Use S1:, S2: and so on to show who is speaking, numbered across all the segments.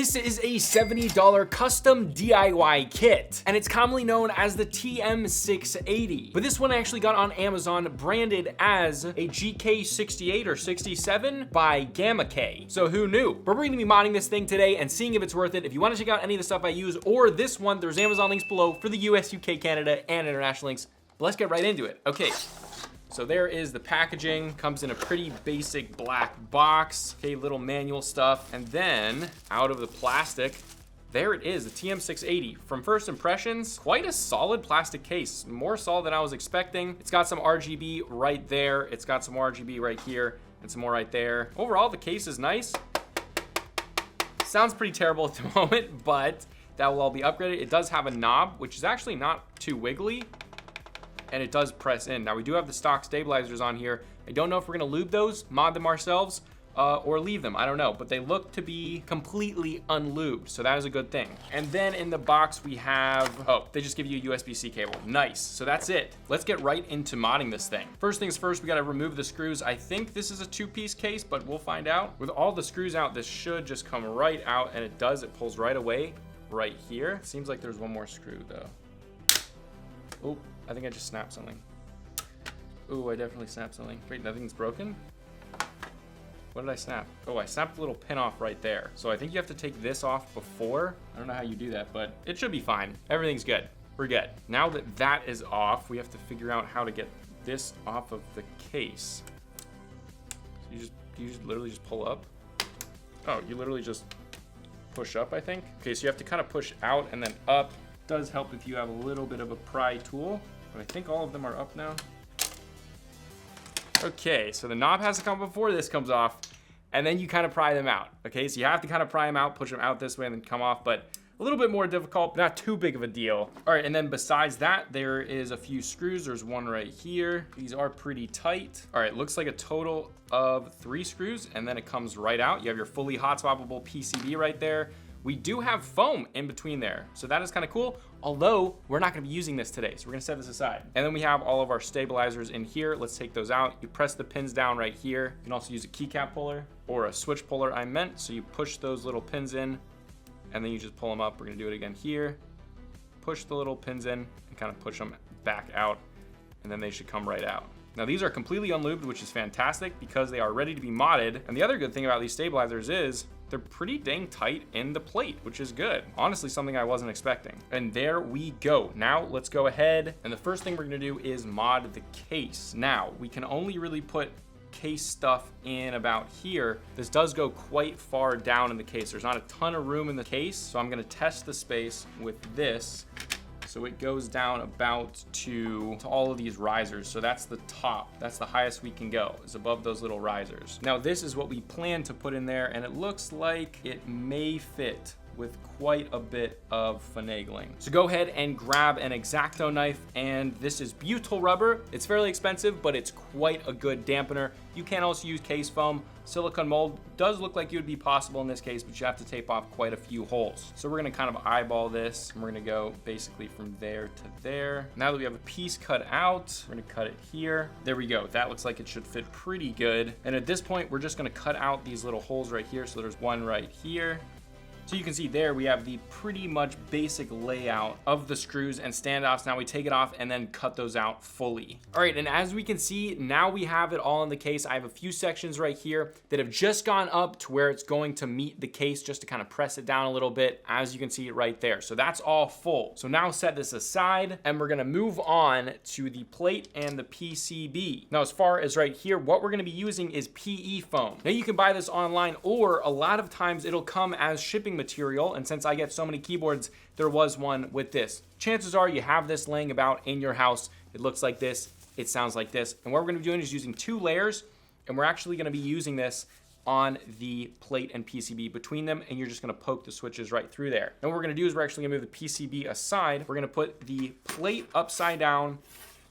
S1: This is a $70 custom DIY kit, and it's commonly known as the TM680. But this one I actually got on Amazon branded as a GK68 or 67 by Gamma K. So who knew? But we're gonna be modding this thing today and seeing if it's worth it. If you wanna check out any of the stuff I use or this one, there's Amazon links below for the US, UK, Canada, and international links. But let's get right into it. Okay. So there is the packaging, comes in a pretty basic black box, okay, little manual stuff. And then out of the plastic, there it is, the TM680. From first impressions, quite a solid plastic case, more solid than I was expecting. It's got some RGB right there. It's got some RGB right here and some more right there. Overall, the case is nice. Sounds pretty terrible at the moment, but that will all be upgraded. It does have a knob, which is actually not too wiggly, and it does press in. Now we do have the stock stabilizers on here. I don't know if we're gonna lube those, mod them ourselves, or leave them, I don't know. But they look to be completely unlubed, so that is a good thing. And then in the box we have, oh, they just give you a USB-C cable. Nice, so that's it. Let's get right into modding this thing. First things first, we gotta remove the screws. I think this is a two-piece case, but we'll find out. With all the screws out, this should just come right out, and it does, it pulls right away, right here. Seems like there's one more screw though. Oh, I think I just snapped something. Ooh, I definitely snapped something. Wait, nothing's broken? What did I snap? Oh, I snapped the little pin off right there. So I think you have to take this off before. I don't know how you do that, but it should be fine. Everything's good. We're good. Now that that is off, we have to figure out how to get this off of the case. So you just literally just pull up? Oh, you literally just push up, I think. Okay, so you have to kind of push out and then up. Does help if you have a little bit of a pry tool, but I think all of them are up now. Okay, so the knob has to come before this comes off, and then you kind of pry them out. Okay, so you have to kind of pry them out, push them out this way, and then come off, but a little bit more difficult, but not too big of a deal. All right, and then besides that, there is a few screws. There's one right here. These are pretty tight. All right, looks like a total of 3 screws, and then it comes right out. You have your fully hot swappable PCB right there. We do have foam in between there, so that is kind of cool, although we're not gonna be using this today, so we're gonna set this aside. And then we have all of our stabilizers in here. Let's take those out. You press the pins down right here. You can also use a keycap puller or a switch puller, I meant. So you push those little pins in, and then you just pull them up. We're gonna do it again here. Push the little pins in and kind of push them back out, and then they should come right out. Now these are completely unlubed, which is fantastic because they are ready to be modded. And the other good thing about these stabilizers is they're pretty dang tight in the plate, which is good. Honestly, something I wasn't expecting. And there we go. Now let's go ahead. And the first thing we're gonna do is mod the case. Now, we can only really put case stuff in about here. This does go quite far down in the case. There's not a ton of room in the case. So I'm gonna test the space with this. So it goes down about to all of these risers. So that's the top. That's the highest we can go, is above those little risers. Now this is what we plan to put in there, and it looks like it may fit with quite a bit of finagling. So go ahead and grab an X-Acto knife, and this is Butyl Rubber. It's fairly expensive, but it's quite a good dampener. You can also use case foam. Silicone mold does look like it would be possible in this case, but you have to tape off quite a few holes. So we're gonna kind of eyeball this, and we're gonna go basically from there to there. Now that we have a piece cut out, we're gonna cut it here. There we go. That looks like it should fit pretty good. And at this point, we're just gonna cut out these little holes right here. So there's one right here. So you can see there we have the pretty much basic layout of the screws and standoffs. Now we take it off and then cut those out fully. All right, and as we can see, now we have it all in the case. I have a few sections right here that have just gone up to where it's going to meet the case, just to kind of press it down a little bit, as you can see it right there. So that's all full. So now set this aside, and we're gonna move on to the plate and the PCB. Now, as far as right here, what we're gonna be using is PE foam. Now you can buy this online, or a lot of times it'll come as shipping material, and since I get so many keyboards, there was one with this. Chances are you have this laying about in your house. It looks like this, it sounds like this, and what we're gonna be doing is using 2 layers, and we're actually gonna be using this on the plate and PCB between them, and you're just gonna poke the switches right through there. And what we're gonna do is we're actually gonna move the PCB aside. We're gonna put the plate upside down,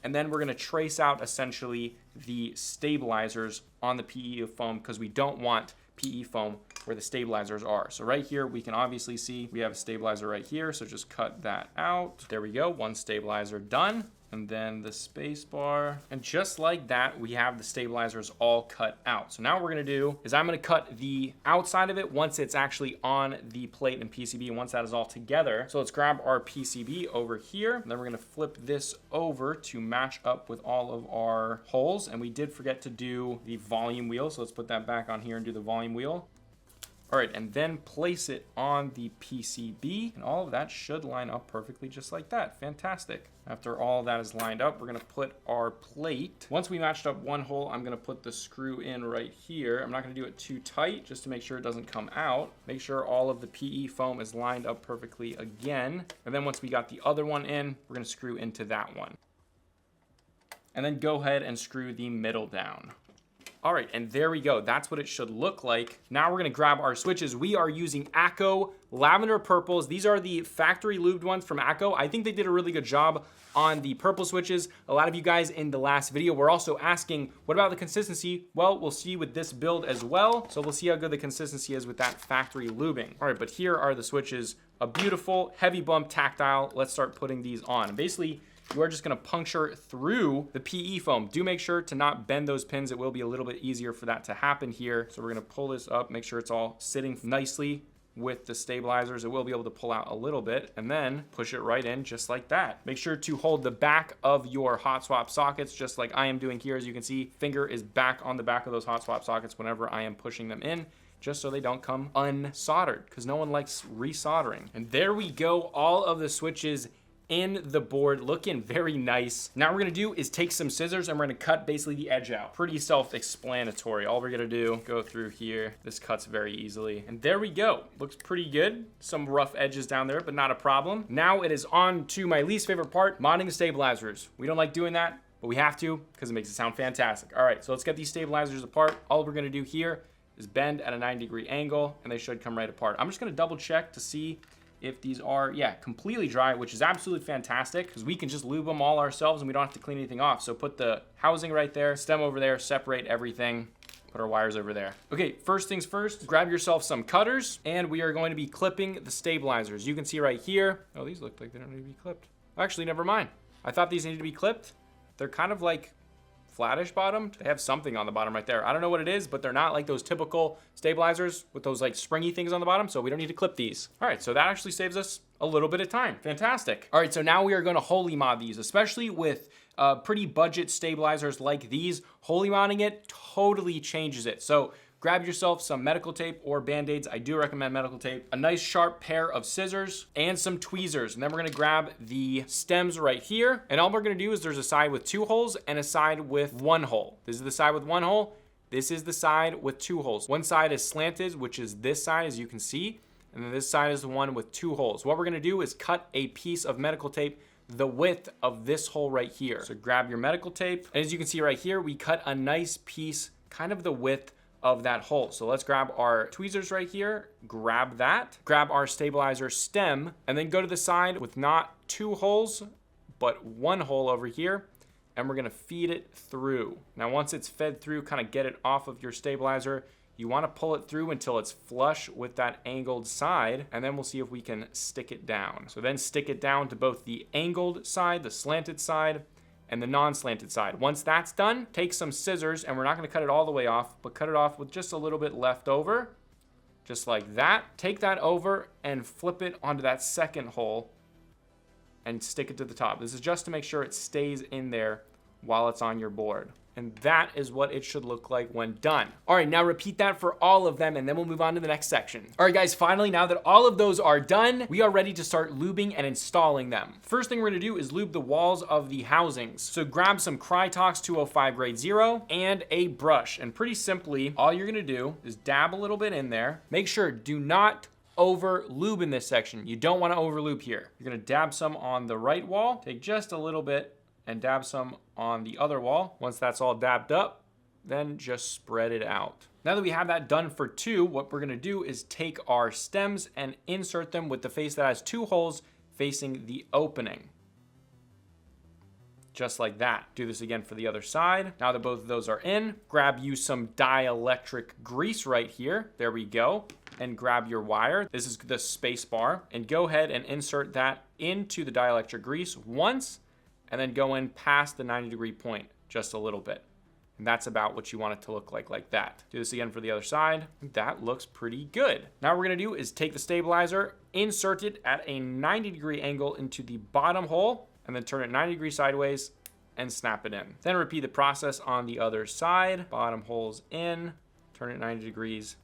S1: and then we're gonna trace out essentially the stabilizers on the PE foam, because we don't want PE foam where the stabilizers are. So right here, we can obviously see we have a stabilizer right here. So just cut that out. There we go, one stabilizer done. and then the space bar. And just like that, we have the stabilizers all cut out. So now what we're gonna do is I'm gonna cut the outside of it once it's actually on the plate and PCB, and once that is all together. So let's grab our PCB over here, and then we're gonna flip this over to match up with all of our holes. And we did forget to do the volume wheel, so let's put that back on here and do the volume wheel. All right, and then place it on the PCB, and all of that should line up perfectly just like that. Fantastic. After all that is lined up, we're gonna put our plate. Once we matched up one hole, I'm gonna put the screw in right here. I'm not gonna do it too tight, just to make sure it doesn't come out. Make sure all of the PE foam is lined up perfectly again. And then once we got the other one in, we're gonna screw into that one. And then go ahead and screw the middle down. All right, and there we go. That's what it should look like. Now we're gonna grab our switches. We are using Akko Lavender Purples. These are the factory lubed ones from Akko. I think they did a really good job on the purple switches. A lot of you guys in the last video were also asking, what about the consistency? Well, we'll see with this build as well. So we'll see how good the consistency is with that factory lubing. All right, but here are the switches. A beautiful heavy bump tactile. Let's start putting these on. Basically, you are just gonna puncture through the PE foam. Do make sure to not bend those pins. It will be a little bit easier for that to happen here. So we're gonna pull this up, make sure it's all sitting nicely with the stabilizers. It will be able to pull out a little bit, and then push it right in just like that. Make sure to hold the back of your hot swap sockets, just like I am doing here. As you can see, finger is back on the back of those hot swap sockets whenever I am pushing them in, just so they don't come unsoldered, because no one likes resoldering. And there we go, all of the switches in the board, looking very nice. Now what we're gonna do is take some scissors and we're gonna cut basically the edge out. Pretty self-explanatory. All we're gonna do, go through here. This cuts very easily. And there we go. Looks pretty good. Some rough edges down there, but not a problem. Now it is on to my least favorite part, mounting the stabilizers. We don't like doing that, but we have to because it makes it sound fantastic. All right, so let's get these stabilizers apart. All we're gonna do here is bend at a 90-degree angle, and they should come right apart. I'm just gonna double check to see if these are, yeah, completely dry, which is absolutely fantastic because we can just lube them all ourselves and we don't have to clean anything off. So put the housing right there, stem over there, separate everything, put our wires over there. Okay, first things first, grab yourself some cutters and we are going to be clipping the stabilizers. You can see right here, oh, these look like they don't need to be clipped. Actually, never mind. I thought these needed to be clipped. They're kind of like flattish bottomed. They have something on the bottom right there. I don't know what it is, but they're not like those typical stabilizers with those like springy things on the bottom, so we don't need to clip these. All right, so that actually saves us a little bit of time. Fantastic. All right, so now we are gonna holy mod these, especially with pretty budget stabilizers like these. Holy modding it totally changes it. So grab yourself some medical tape or band-aids. I do recommend medical tape. A nice sharp pair of scissors and some tweezers. And then we're gonna grab the stems right here. And all we're gonna do is there's a side with 2 holes and a side with 1 hole. This is the side with 1 hole. This is the side with 2 holes. One side is slanted, which is this side, as you can see. And then this side is the one with 2 holes. What we're gonna do is cut a piece of medical tape the width of this hole right here. So grab your medical tape. And as you can see right here, we cut a nice piece, kind of the width of that hole. So let's grab our tweezers right here, grab that, grab our stabilizer stem, and then go to the side with not 2 holes, but 1 hole over here, and we're gonna feed it through. Now, once it's fed through, kind of get it off of your stabilizer. You wanna pull it through until it's flush with that angled side, and then we'll see if we can stick it down. So then stick it down to both the angled side, the slanted side, and the non-slanted side. Once that's done, take some scissors, and we're not gonna cut it all the way off, but cut it off with just a little bit left over, just like that. Take that over and flip it onto that second hole and stick it to the top. This is just to make sure it stays in there while it's on your board. And that is what it should look like when done. All right, now repeat that for all of them, and then we'll move on to the next section. All right, guys, finally, now that all of those are done, we are ready to start lubing and installing them. First thing we're gonna do is lube the walls of the housings. So grab some Krytox 205 grade 0 and a brush. And pretty simply, all you're gonna do is dab a little bit in there. Make sure, do not over lube in this section. You don't wanna over lube here. You're gonna dab some on the right wall, take just a little bit and dab some on the other wall. Once that's all dabbed up, then just spread it out. Now that we have that done for 2, what we're gonna do is take our stems and insert them with the face that has 2 holes facing the opening. Just like that. Do this again for the other side. Now that both of those are in, grab you some dielectric grease right here. There we go. And grab your wire. This is the space bar. And go ahead and insert that into the dielectric grease once, and then go in past the 90-degree point just a little bit. And that's about what you want it to look like that. Do this again for the other side. That looks pretty good. Now what we're gonna do is take the stabilizer, insert it at a 90-degree angle into the bottom hole, and then turn it 90 degrees sideways and snap it in. Then repeat the process on the other side. Bottom holes in, turn it 90 degrees,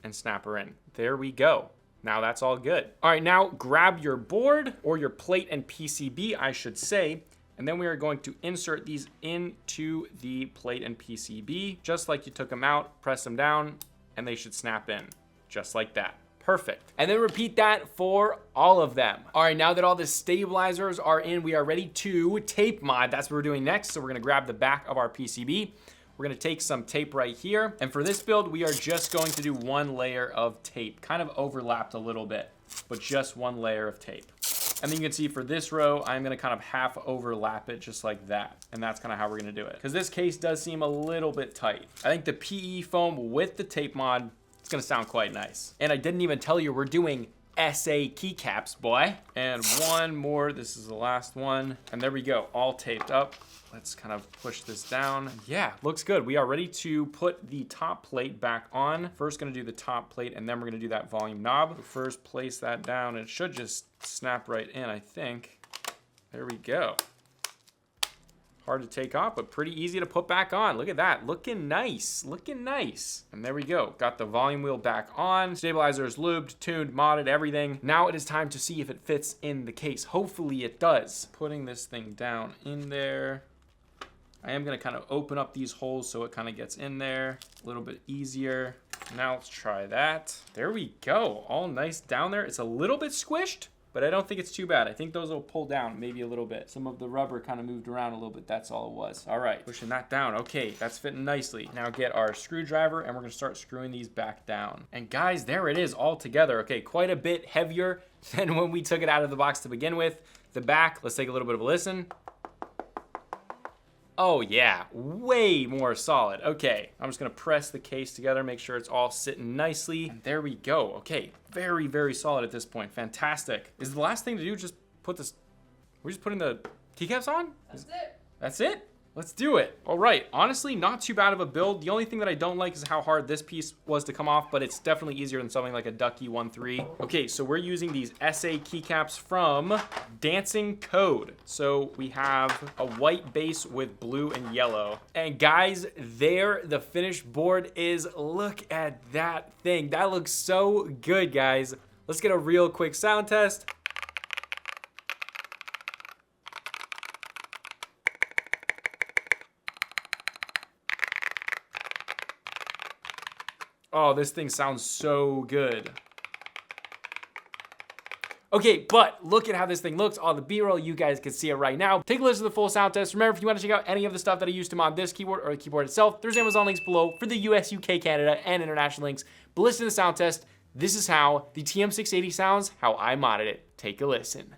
S1: and snap her in. There we go. Now that's all good. All right, now grab your board, or your plate and PCB, I should say, and then we are going to insert these into the plate and PCB, just like you took them out, press them down, and they should snap in, just like that. Perfect. And then repeat that for all of them. All right, now that all the stabilizers are in, we are ready to tape mod. That's what we're doing next. So we're gonna grab the back of our PCB. We're gonna take some tape right here. And for this build, we are just going to do one layer of tape, kind of overlapped a little bit, but just one layer of tape. And then you can see for this row, I'm gonna kind of half overlap it just like that. And that's kind of how we're gonna do it. Because this case does seem a little bit tight. I think the PE foam with the tape mod, it's gonna sound quite nice. And I didn't even tell you we're doing SA keycaps, boy. And one more, this is the last one. And there we go, all taped up. Let's kind of push this down. Yeah, looks good. We are ready to put the top plate back on. First gonna do the top plate, and then we're gonna do that volume knob. First place that down. It should just snap right in, I think. There we go. Hard to take off, but pretty easy to put back on. Look at that, looking nice, looking nice. And there we go, got the volume wheel back on. Stabilizer is lubed, tuned, modded, everything. Now it is time to see if it fits in the case. Hopefully it does. Putting this thing down in there. I am gonna kind of open up these holes so it kind of gets in there a little bit easier. Now let's try that. There we go, all nice down there. It's a little bit squished, but I don't think it's too bad. I think those will pull down maybe a little bit. Some of the rubber kind of moved around a little bit, that's all it was. All right, pushing that down. Okay, that's fitting nicely. Now get our screwdriver and we're gonna start screwing these back down. And guys, there it is all together. Okay, quite a bit heavier than when we took it out of the box to begin with. The back, let's take a little bit of a listen. Oh yeah, way more solid. Okay, I'm just gonna press the case together, make sure it's all sitting nicely. And there we go. Okay, very, very solid at this point. Fantastic. Is the last thing to do just put this, we're just putting the keycaps on?
S2: That's it.
S1: That's it? Let's do it. All right, honestly, not too bad of a build. The only thing that I don't like is how hard this piece was to come off, but it's definitely easier than something like a Ducky 1.3. Okay, so we're using these SA keycaps from Dancing Code. So we have a white base with blue and yellow. And guys, there the finished board is. Look at that thing. That looks so good, guys. Let's get a real quick sound test. Oh, this thing sounds so good. Okay, but look at how this thing looks. All the B-roll, you guys can see it right now. Take a listen to the full sound test. Remember, if you want to check out any of the stuff that I used to mod this keyboard or the keyboard itself, there's Amazon links below for the US, UK, Canada, and international links. But listen to the sound test. This is how the TM680 sounds, how I modded it. Take a listen.